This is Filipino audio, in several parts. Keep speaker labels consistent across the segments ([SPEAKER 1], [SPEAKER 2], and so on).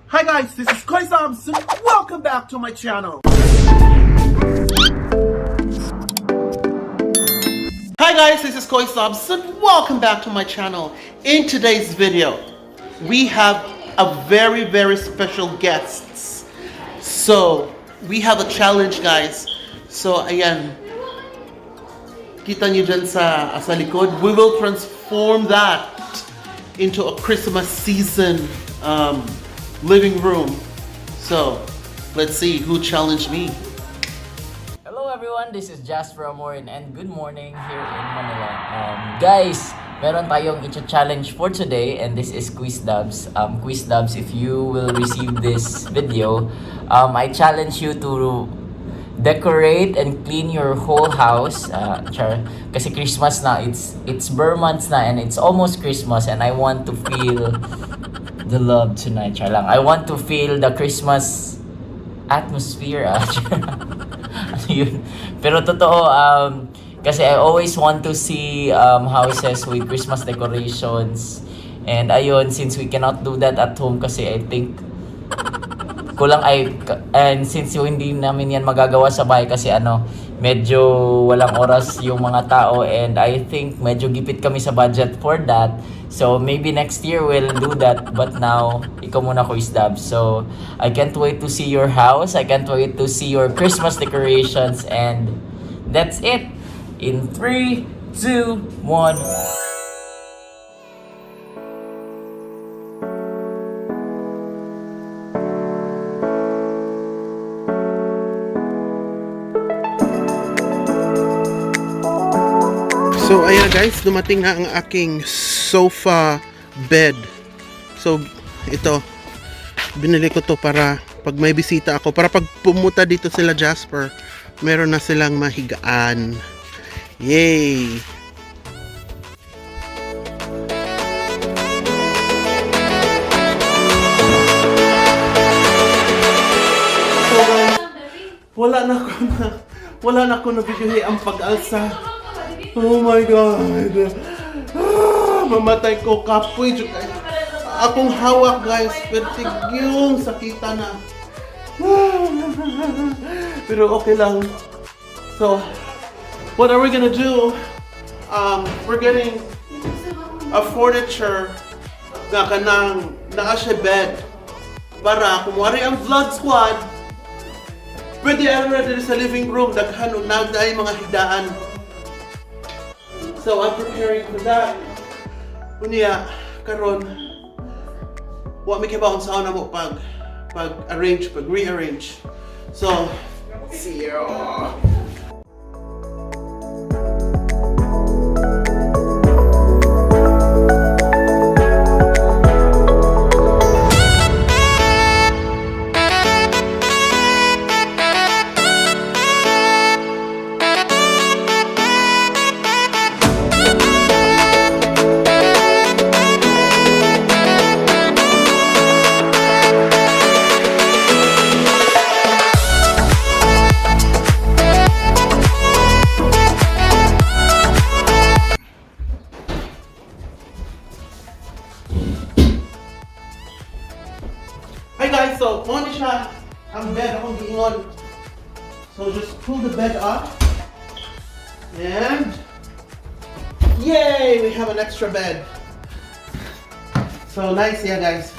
[SPEAKER 1] Hi guys, this is Koi Samson. Welcome back to my channel. Hi guys, this is Koi Samson. Welcome back to my channel. In today's video, we have a very special guests. So, we have a challenge guys. So, ayan. Kita nyo dyan sa likod. We will transform that into a Christmas season living room. So, let's see who challenged me.
[SPEAKER 2] Hello everyone, this is Jasper Amorin and good morning here in Manila. Guys, meron tayong i-challenge for today and this is Quiz Dubs. Quiz Dubs, if you will receive this video, I challenge you to decorate and clean your whole house. Kasi Christmas na, it's bare months na and it's almost Christmas and I want to feel the love tonight. Char lang. I want to feel the Christmas atmosphere. Yun. Pero totoo, kasi I always want to see houses with Christmas decorations. And ayun, since we cannot do that at home kasi I think and since hindi namin yan magagawa sa bahay kasi medyo walang oras yung mga tao and I think medyo gipit kami sa budget for that. So maybe next year we'll do that, but now ikaw muna Quiz Dubs. So I can't wait to see your house. I can't wait to see your Christmas decorations and that's it. In 3, 2, 1.
[SPEAKER 1] So ayan guys, dumating nga ang aking sofa bed. So ito, binili ko to para pag may bisita ako, para pag pumunta dito sila Jasper, meron na silang mahigaan. Yay! So guys, wala na ako nabibili ang pag-alsa. Oh my God! Mamatay ko kapoy. Akong hawak guys, pertig yung sakita na. Pero okay lang. So, what are we gonna do? We're getting a furniture nga kanang naka bed para kumwari ang vlog squad. Pwede na dito sa living room daghan og nagday mga higdaan. So I'm preparing for that. Unya karon wa mi kibaon sa una mo pag rearrange. So see you. Hi guys, so mo ni siya ang bed akong giingon. So just pull the bed up. And yay! We have an extra bed. So nice, yeah guys.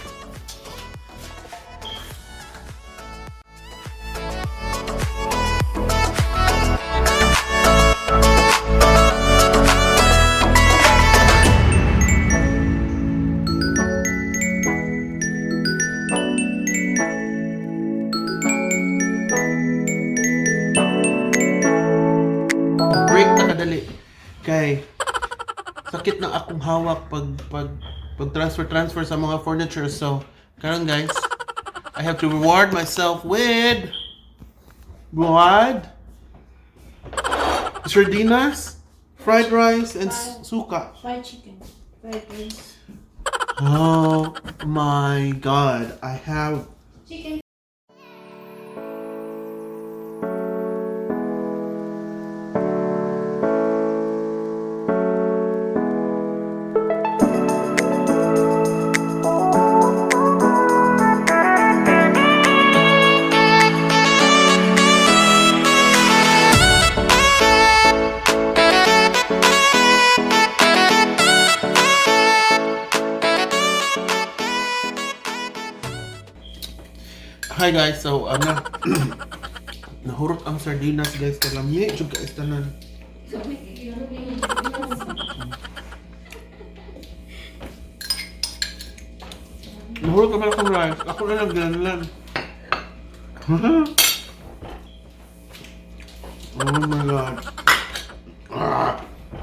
[SPEAKER 1] Kay sakit ng akong hawak pag transfer sa mga furniture. So karon guys, I have to reward myself with sardinas, fried rice, and suka.
[SPEAKER 3] Fried chicken. Fried rice.
[SPEAKER 1] Oh my God, I have
[SPEAKER 3] Chicken.
[SPEAKER 1] Hi guys, so ano, nahurot ang sardinas guys, talamye, jud guys tanan. Nahurot naman akong rice, ako na lang ganlan. Oh my god.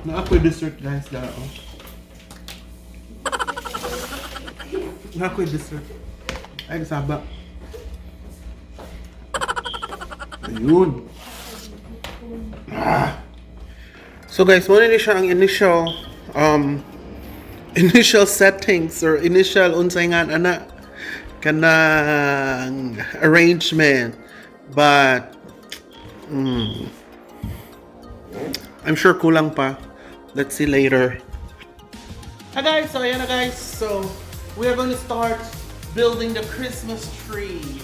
[SPEAKER 1] Na ako'y dessert guys, dao. Na ako'y dessert. Ay, saba. Ayun. So guys, muna ni siya ang initial settings or initial unsay nga ana kanang arrangement, but I'm sure kulang pa. Let's see later. Hi guys, so ayan na guys. So we are going to start building the Christmas tree.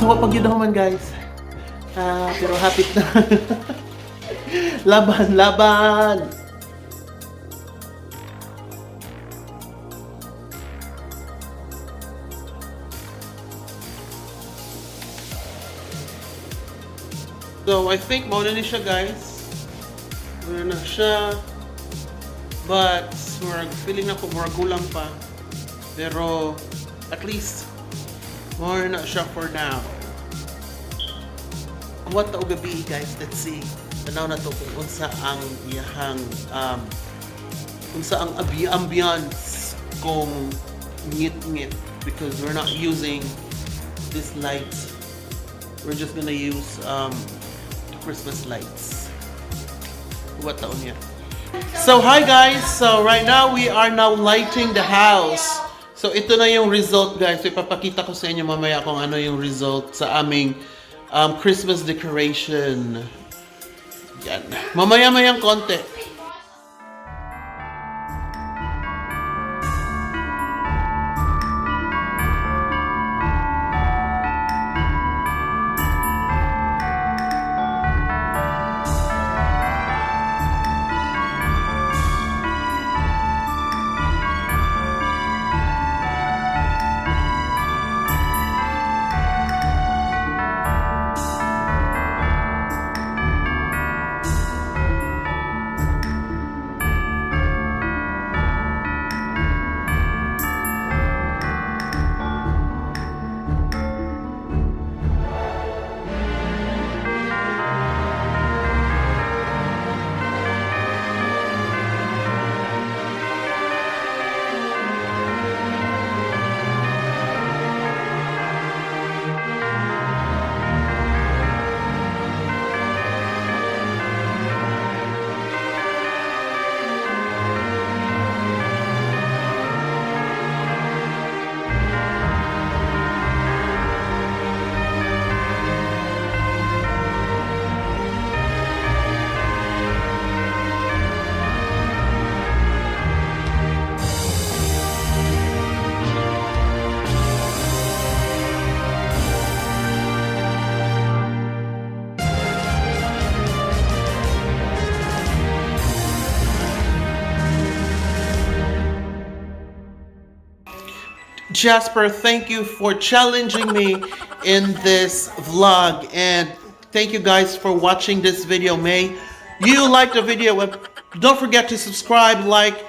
[SPEAKER 1] So kapag yun naman guys, pero hapit na. Laban! So I think mauna na siya guys. Mauna na siya. But feeling na ko more kulang pa. Pero at least more na siya for now. What ta gabi guys, let's see. Tanaw na to kung unsa ang iyahang unsa ang ambiance kung ngit-ngit, because we're not using this lights. We're just gonna use Christmas lights. What taon niya? So hi guys, so right now we are now lighting the house. So ito na yung result guys. So ipapakita ko sa inyo mamaya kung ano yung result sa aming Christmas decoration. Yan. Mamaya-mayang konti. Jasper, thank you for challenging me in this vlog, and thank you guys for watching this video. May you like the video, don't forget to subscribe, like,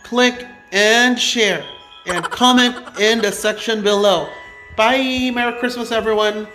[SPEAKER 1] click, and share, and comment in the section below. Bye! Merry Christmas, everyone!